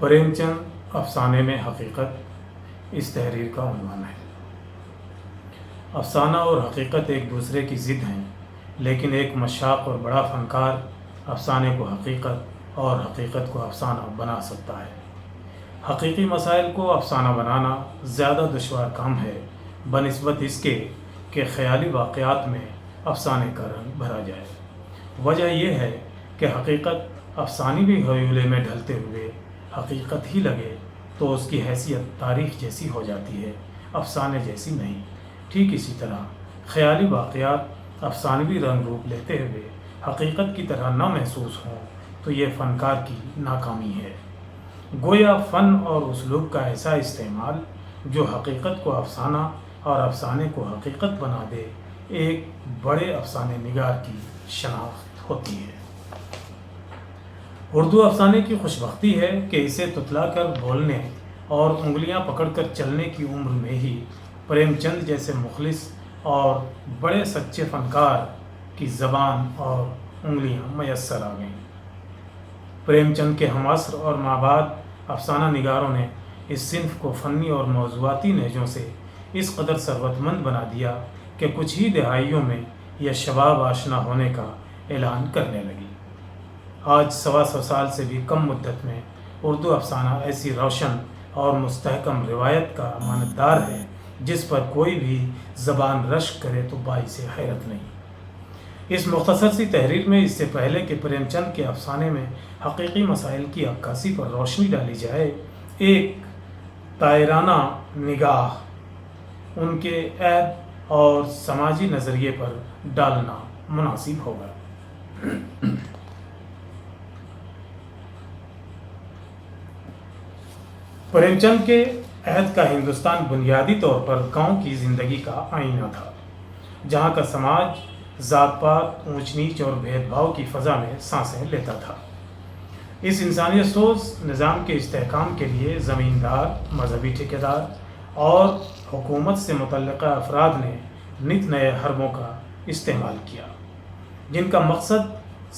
پریم چند افسانے میں حقیقت اس تحریر کا عنوان ہے۔ افسانہ اور حقیقت ایک دوسرے کی ضد ہیں، لیکن ایک مشاق اور بڑا فنکار افسانے کو حقیقت اور حقیقت کو افسانہ بنا سکتا ہے۔ حقیقی مسائل کو افسانہ بنانا زیادہ دشوار کام ہے بنسبت اس کے کہ خیالی واقعات میں افسانے کا رنگ بھرا جائے۔ وجہ یہ ہے کہ حقیقت افسانوی حیولے میں ڈھلتے ہوئے حقیقت ہی لگے تو اس کی حیثیت تاریخ جیسی ہو جاتی ہے، افسانے جیسی نہیں۔ ٹھیک اسی طرح خیالی واقعات افسانوی رنگ روپ لیتے ہوئے حقیقت کی طرح نہ محسوس ہوں تو یہ فنکار کی ناکامی ہے۔ گویا فن اور اسلوب کا ایسا استعمال جو حقیقت کو افسانہ اور افسانے کو حقیقت بنا دے ایک بڑے افسانے نگار کی شناخت ہوتی ہے۔ اردو افسانے کی خوش بختی ہے کہ اسے تتلا کر بولنے اور انگلیاں پکڑ کر چلنے کی عمر میں ہی پریم چند جیسے مخلص اور بڑے سچے فنکار کی زبان اور انگلیاں میسر آ گئیں۔ پریم چند کے ہمعصر اور مابعد افسانہ نگاروں نے اس صنف کو فنی اور موضوعاتی لہجوں سے اس قدر ثروت مند بنا دیا کہ کچھ ہی دہائیوں میں یہ شباب آشنا ہونے کا اعلان کرنے لگی۔ آج 125 سال سے بھی کم مدت میں اردو افسانہ ایسی روشن اور مستحکم روایت کا امانتدار ہے جس پر کوئی بھی زبان رشک کرے تو باعث حیرت نہیں۔ اس مختصر سی تحریر میں اس سے پہلے کہ پریم چند کے افسانے میں حقیقی مسائل کی عکاسی پر روشنی ڈالی جائے، ایک طائرانہ نگاہ ان کے عہد اور سماجی نظریے پر ڈالنا مناسب ہوگا۔ پریم چند کے عہد کا ہندوستان بنیادی طور پر گاؤں کی زندگی کا آئینہ تھا، جہاں کا سماج ذات پات، اونچ نیچ اور بھید بھاؤ کی فضا میں سانسیں لیتا تھا۔ اس انسانیت سوز نظام کے استحکام کے لیے زمیندار، مذہبی ٹھیکیدار اور حکومت سے متعلقہ افراد نے نت نئے حربوں کا استعمال کیا، جن کا مقصد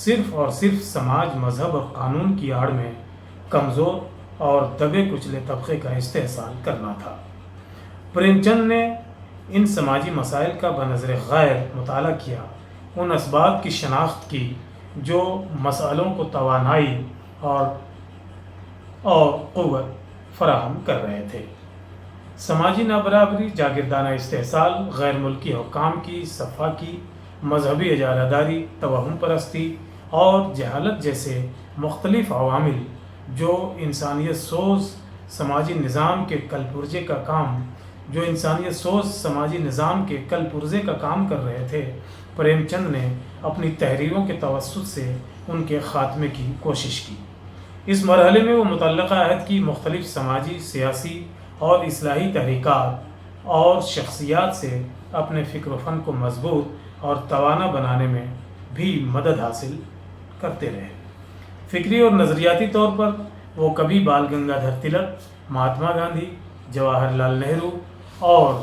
صرف اور صرف سماج، مذہب اور قانون کی آڑ میں کمزور اور دبے کچلے طبقے کا استحصال کرنا تھا۔ پریم چند نے ان سماجی مسائل کا بنظر غیر مطالعہ کیا، ان اسباب کی شناخت کی جو مسائلوں کو توانائی اور قوت فراہم کر رہے تھے۔ سماجی نابرابری، جاگیردانہ استحصال، غیر ملکی حکام کی سفاکی، مذہبی اجارہ داری، توہم پرستی اور جہالت جیسے مختلف عوامل جو انسانیت سوز سماجی نظام کے کل پرزے کا کام کر رہے تھے، پریم چند نے اپنی تحریروں کے توسط سے ان کے خاتمے کی کوشش کی۔ اس مرحلے میں وہ متعلقہ عہد کی مختلف سماجی، سیاسی اور اصلاحی تحریکات اور شخصیات سے اپنے فکر و فن کو مضبوط اور توانا بنانے میں بھی مدد حاصل کرتے رہے۔ فکری اور نظریاتی طور پر وہ کبھی بال گنگادھر تلک، مہاتما گاندھی، جواہر لال نہرو اور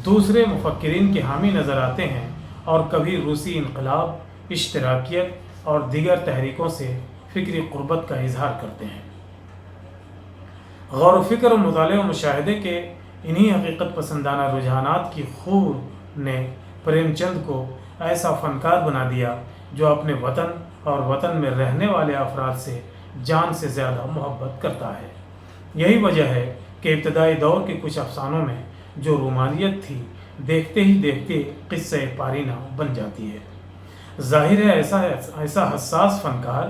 دوسرے مفکرین کے حامی نظر آتے ہیں، اور کبھی روسی انقلاب، اشتراکیت اور دیگر تحریکوں سے فکری قربت کا اظہار کرتے ہیں۔ غور و فکر و مطالعہ و مشاہدے کے انہی حقیقت پسندانہ رجحانات کی خور نے پریم چند کو ایسا فنکار بنا دیا جو اپنے وطن اور وطن میں رہنے والے افراد سے جان سے زیادہ محبت کرتا ہے۔ یہی وجہ ہے کہ ابتدائی دور کے کچھ افسانوں میں جو رومانیت تھی، دیکھتے ہی دیکھتے قصہ پارینہ بن جاتی ہے۔ ظاہر ہے ایسا حساس فنکار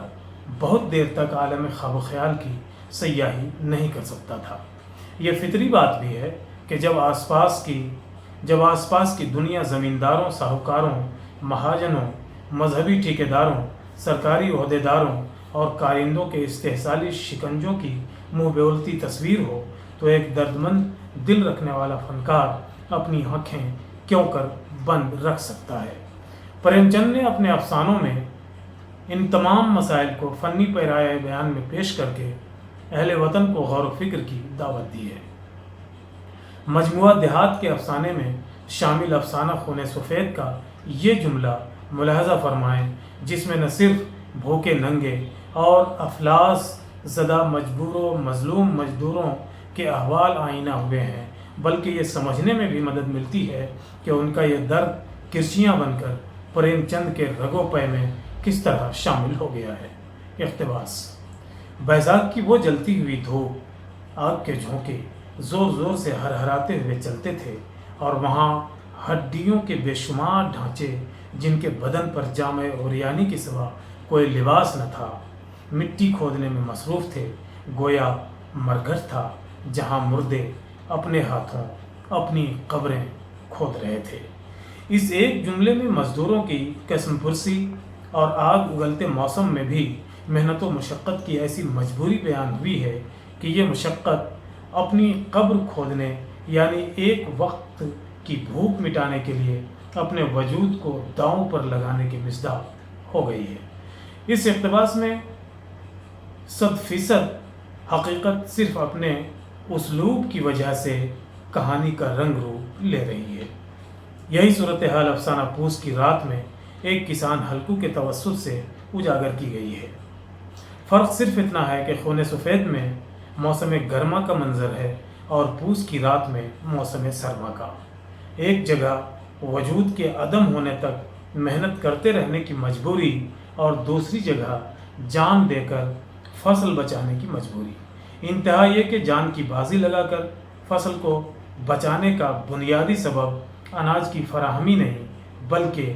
بہت دیر تک عالم خواب و خیال کی سیاحی نہیں کر سکتا تھا۔ یہ فطری بات بھی ہے کہ جب آس پاس کی دنیا زمینداروں، ساہوکاروں، مہاجنوں، مذہبی ٹھیکیداروں، سرکاری عہدیداروں اور کارندوں کے استحصالی شکنجوں کی منہ بولتی تصویر ہو تو ایک درد مند دل رکھنے والا فنکار اپنی آنکھیں کیوں کر بند رکھ سکتا ہے۔ پریم چند نے اپنے افسانوں میں ان تمام مسائل کو فنی پیرایہ بیان میں پیش کر کے اہل وطن کو غور و فکر کی دعوت دی ہے۔ مجموعہ دیہات کے افسانے میں شامل افسانہ خون سفید کا یہ جملہ ملاحظہ فرمائیں، جس میں نہ صرف بھوکے ننگے اور افلاس زدہ مجبور و مظلوم مزدوروں کے احوال آئینہ ہوئے ہیں، بلکہ یہ سمجھنے میں بھی مدد ملتی ہے کہ ان کا یہ درد کرچیاں بن کر پریم چند کے رگو پے میں کس طرح شامل ہو گیا ہے۔ اقتباس: بیزاک کی وہ جلتی ہوئی دھوپ، آگ کے جھونکے زور زور سے ہرہراتے ہوئے چلتے تھے، اور وہاں ہڈیوں کے بے شمار ڈھانچے جن کے بدن پر جامع عریانی کے سوا کوئی لباس نہ تھا، مٹی کھودنے میں مصروف تھے، گویا مرگھر تھا جہاں مردے اپنے ہاتھوں اپنی قبریں کھود رہے تھے۔ اس ایک جملے میں مزدوروں کی قسم پرسی اور آگ اگلتے موسم میں بھی محنت و مشقت کی ایسی مجبوری بیان ہوئی ہے کہ یہ مشقت اپنی قبر کھودنے یعنی ایک وقت کی بھوک مٹانے کے لیے اپنے وجود کو داؤں پر لگانے کی مصداق ہو گئی ہے۔ اس اقتباس میں 100% حقیقت صرف اپنے اسلوب کی وجہ سے کہانی کا رنگ روپ لے رہی ہے۔ یہی صورتحال افسانہ پوس کی رات میں ایک کسان ہلکو کے توسط سے اجاگر کی گئی ہے۔ فرق صرف اتنا ہے کہ خون سفید میں موسم گرما کا منظر ہے اور پوس کی رات میں موسم سرما کا۔ ایک جگہ وجود کے عدم ہونے تک محنت کرتے رہنے کی مجبوری اور دوسری جگہ جان دے کر فصل بچانے کی مجبوری۔ انتہا یہ کہ جان کی بازی لگا کر فصل کو بچانے کا بنیادی سبب اناج کی فراہمی نہیں، بلکہ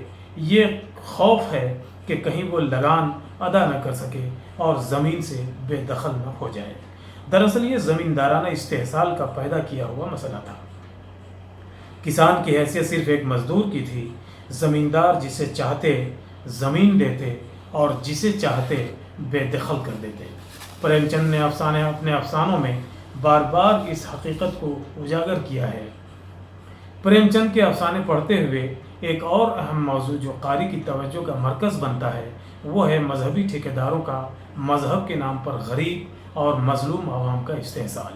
یہ خوف ہے کہ کہیں وہ لگان ادا نہ کر سکے اور زمین سے بے دخل نہ ہو جائے۔ دراصل یہ زمیندارانہ استحصال کا پیدا کیا ہوا مسئلہ تھا۔ کسان کی حیثیت صرف ایک مزدور کی تھی، زمیندار جسے چاہتے زمین دیتے اور جسے چاہتے بے دخل کر دیتے۔ پریم چند نے اپنے افسانوں میں بار بار اس حقیقت کو اجاگر کیا ہے۔ پریم چند کے افسانے پڑھتے ہوئے ایک اور اہم موضوع جو قاری کی توجہ کا مرکز بنتا ہے وہ ہے مذہبی ٹھیکیداروں کا مذہب کے نام پر غریب اور مظلوم عوام کا استحصال۔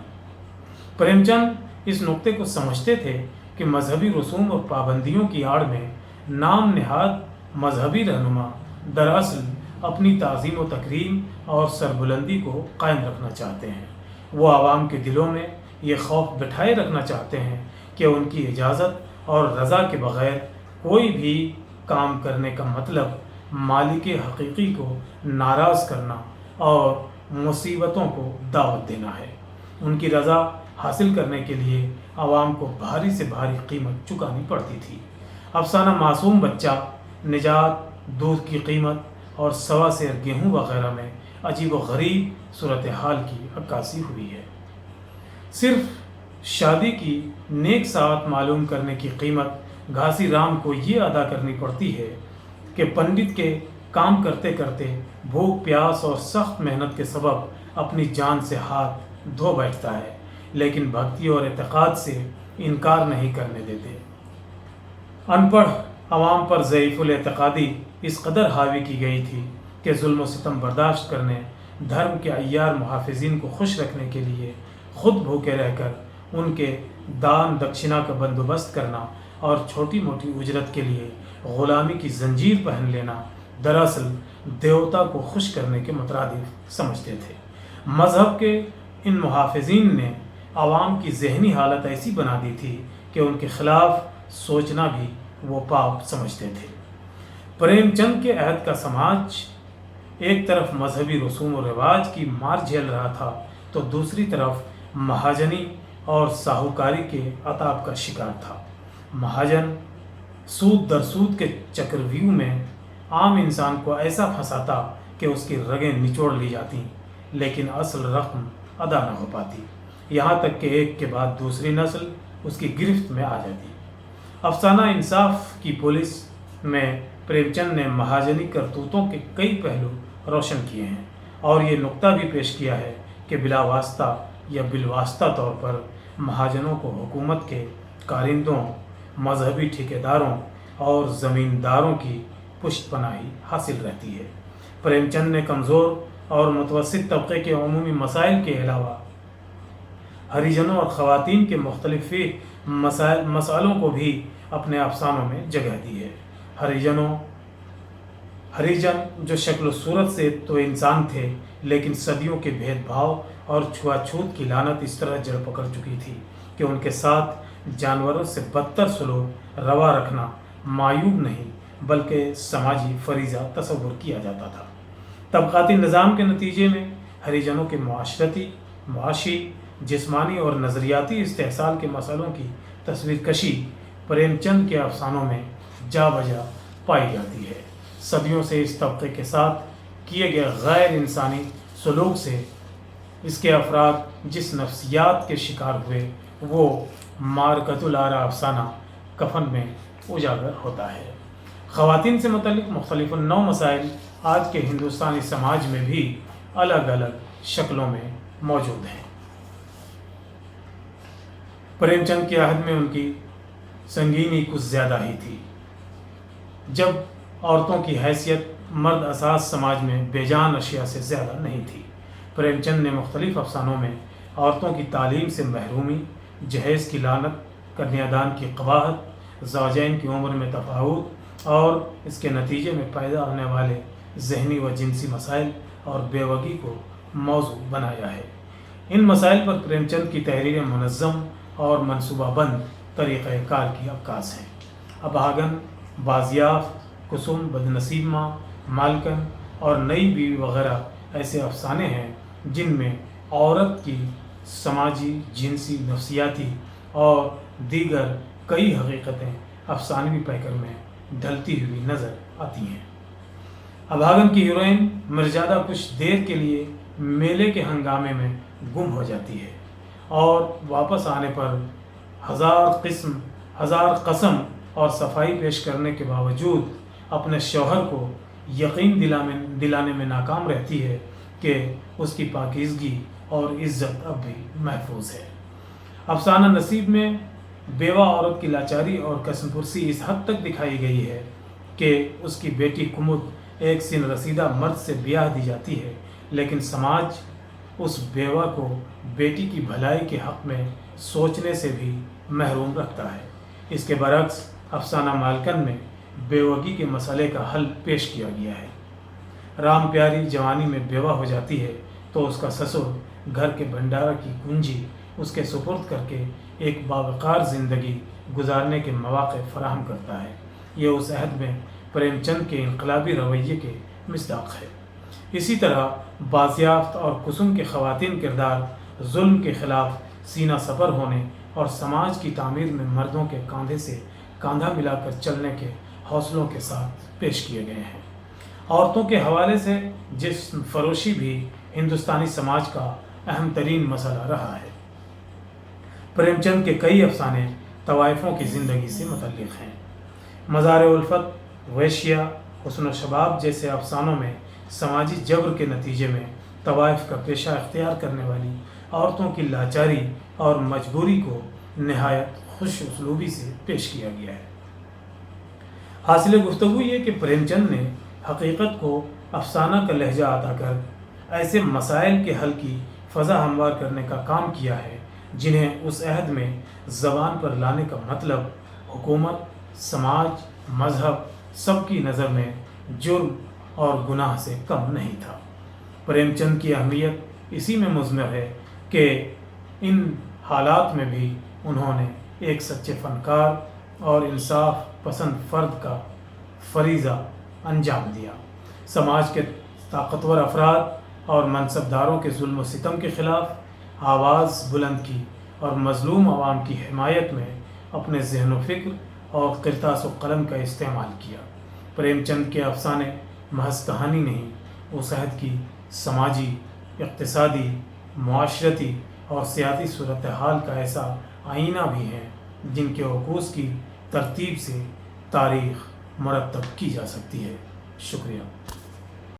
پریم چند اس نقطے کو سمجھتے تھے کہ مذہبی رسوم اور پابندیوں کی آڑ میں نام نہاد مذہبی رہنما دراصل اپنی تعظیم و تکریم اور سربلندی کو قائم رکھنا چاہتے ہیں۔ وہ عوام کے دلوں میں یہ خوف بٹھائے رکھنا چاہتے ہیں کہ ان کی اجازت اور رضا کے بغیر کوئی بھی کام کرنے کا مطلب مالک حقیقی کو ناراض کرنا اور مصیبتوں کو دعوت دینا ہے۔ ان کی رضا حاصل کرنے کے لیے عوام کو بھاری سے بھاری قیمت چکانی پڑتی تھی۔ افسانہ معصوم بچہ، نجات، دودھ کی قیمت اور سوا سیر گیہوں وغیرہ میں عجیب و غریب صورتحال کی عکاسی ہوئی ہے۔ صرف شادی کی نیک ساعت معلوم کرنے کی قیمت گھاسی رام کو یہ ادا کرنی پڑتی ہے کہ پنڈت کے کام کرتے کرتے بھوک پیاس اور سخت محنت کے سبب اپنی جان سے ہاتھ دھو بیٹھتا ہے، لیکن بھکتی اور اعتقاد سے انکار نہیں کرنے دیتے۔ ان پڑھ عوام پر ضعیف الاعتقادی اس قدر حاوی کی گئی تھی کہ ظلم و ستم برداشت کرنے، دھرم کے عیار محافظین کو خوش رکھنے کے لیے خود بھوکے رہ کر ان کے دان دکشنا کا بندوبست کرنا اور چھوٹی موٹی اجرت کے لیے غلامی کی زنجیر پہن لینا دراصل دیوتا کو خوش کرنے کے مترادف سمجھتے تھے۔ مذہب کے ان محافظین نے عوام کی ذہنی حالت ایسی بنا دی تھی کہ ان کے خلاف سوچنا بھی وہ پاپ سمجھتے تھے۔ پریم چند کے عہد کا سماج ایک طرف مذہبی رسوم و رواج کی مار جھیل رہا تھا تو دوسری طرف مہاجنی اور ساہوکاری کے عتاب کا شکار تھا۔ مہاجن سود در سود کے چکرویو میں عام انسان کو ایسا پھنساتا کہ اس کی رگیں نچوڑ لی جاتی لیکن اصل رقم ادا نہ ہو پاتی، یہاں تک کہ ایک کے بعد دوسری نسل اس کی گرفت میں آ جاتی۔ افسانہ انصاف کی پولیس میں پریم چند نے مہاجنی کرتوتوں کے کئی پہلو روشن کیے ہیں اور یہ نقطہ بھی پیش کیا ہے کہ بلا واسطہ یا بالواسطہ طور پر مہاجنوں کو حکومت کے کارندوں، مذہبی ٹھیکیداروں اور زمینداروں کی پشت پناہی حاصل رہتی ہے۔ پریم چند نے کمزور اور متوسط طبقے کے عمومی مسائل کے علاوہ ہریجنوں اور خواتین کے مختلف مسائلوں کو بھی اپنے افسانوں میں جگہ دی ہے۔ ہریجن جو شکل و صورت سے تو انسان تھے لیکن صدیوں کے بھید بھاؤ اور چھوا چھوت کی لعنت اس طرح جڑ پکڑ چکی تھی کہ ان کے ساتھ جانوروں سے بدتر سلوک روا رکھنا معیوب نہیں بلکہ سماجی فریضہ تصور کیا جاتا تھا۔ طبقاتی نظام کے نتیجے میں ہریجنوں کے معاشی، جسمانی اور نظریاتی استحصال کے مسئلوں کی تصویر کشی پریم چند کے افسانوں میں جا بجا پائی جاتی ہے۔ صدیوں سے اس طبقے کے ساتھ کیے گئے غیر انسانی سلوک سے اس کے افراد جس نفسیات کے شکار ہوئے وہ مارکۃ العرا افسانہ کفن میں اجاگر ہوتا ہے۔ خواتین سے متعلق مختلف نو مسائل آج کے ہندوستانی سماج میں بھی الگ الگ شکلوں میں موجود ہیں۔ پریم چند کے عہد میں ان کی سنگینی کچھ زیادہ ہی تھی، جب عورتوں کی حیثیت مرد اساس سماج میں بے جان اشیاء سے زیادہ نہیں تھی۔ پریم چند نے مختلف افسانوں میں عورتوں کی تعلیم سے محرومی، جہیز کی لعنت، کنیا دان کی قباحت، زوجین کی عمر میں تفاوت اور اس کے نتیجے میں پیدا ہونے والے ذہنی و جنسی مسائل اور بیوگی کو موضوع بنایا ہے۔ ان مسائل پر پریم چند کی تحریریں منظم اور منصوبہ بند طریقہ کار کی عکاس ہیں۔ ابھاگن، بازیافت، کسم، بدنصیب ماں، مالکن اور نئی بیوی وغیرہ ایسے افسانے ہیں جن میں عورت کی سماجی، جنسی، نفسیاتی اور دیگر کئی حقیقتیں افسانوی پیکر میں ڈھلتی ہوئی نظر آتی ہیں۔ ابھاگن کی ہیروئن مرجادہ کچھ دیر کے لیے میلے کے ہنگامے میں گم ہو جاتی ہے اور واپس آنے پر ہزار قسم اور صفائی پیش کرنے کے باوجود اپنے شوہر کو یقین دلانے میں ناکام رہتی ہے کہ اس کی پاکیزگی اور عزت اب بھی محفوظ ہے۔ افسانہ نصیب میں بیوہ عورت کی لاچاری اور قسم پرسی اس حد تک دکھائی گئی ہے کہ اس کی بیٹی کمد ایک سن رسیدہ مرد سے بیاہ دی جاتی ہے، لیکن سماج اس بیوہ کو بیٹی کی بھلائی کے حق میں سوچنے سے بھی محروم رکھتا ہے۔ اس کے برعکس افسانہ مالکن میں بیوگی کے مسئلے کا حل پیش کیا گیا ہے۔ رام پیاری جوانی میں بیوہ ہو جاتی ہے تو اس کا سسر گھر کے بھنڈارا کی کنجی اس کے سپرد کر کے ایک باوقار زندگی گزارنے کے مواقع فراہم کرتا ہے۔ یہ اس عہد میں پریم چند کے انقلابی رویے کے مصداق ہے۔ اسی طرح بازیافت اور کسم کے خواتین کردار ظلم کے خلاف سینہ سپر ہونے اور سماج کی تعمیر میں مردوں کے کاندھے سے کاندھا ملا کر چلنے کے حوصلوں کے ساتھ پیش کیے گئے ہیں۔ عورتوں کے حوالے سے جسم فروشی بھی ہندوستانی سماج کا اہم ترین مسئلہ رہا ہے۔ پریم چند کے کئی افسانے طوائفوں کی زندگی سے متعلق ہیں۔ مزار الفت، ویشیا، حسن و شباب جیسے افسانوں میں سماجی جبر کے نتیجے میں طوائف کا پیشہ اختیار کرنے والی عورتوں کی لاچاری اور مجبوری کو نہایت خوش اسلوبی سے پیش کیا گیا ہے۔ حاصل گفتگو یہ کہ پریم چند نے حقیقت کو افسانہ کا لہجہ عطا کر ایسے مسائل کے حل کی فضا ہموار کرنے کا کام کیا ہے جنہیں اس عہد میں زبان پر لانے کا مطلب حکومت، سماج، مذہب سب کی نظر میں جرم اور گناہ سے کم نہیں تھا۔ پریم چند کی اہمیت اسی میں مضمر ہے کہ ان حالات میں بھی انہوں نے ایک سچے فنکار اور انصاف پسند فرد کا فریضہ انجام دیا۔ سماج کے طاقتور افراد اور منصبداروں کے ظلم و ستم کے خلاف آواز بلند کی اور مظلوم عوام کی حمایت میں اپنے ذہن و فکر اور قرطاس و قلم کا استعمال کیا۔ پریم چند کے افسانے محض کہانی نہیں، اس عہد کی سماجی، اقتصادی، معاشرتی اور سیاسی صورتحال کا ایسا آئینہ بھی ہیں جن کے عکوس کی ترتیب سے تاریخ مرتب کی جا سکتی ہے۔ شکریہ۔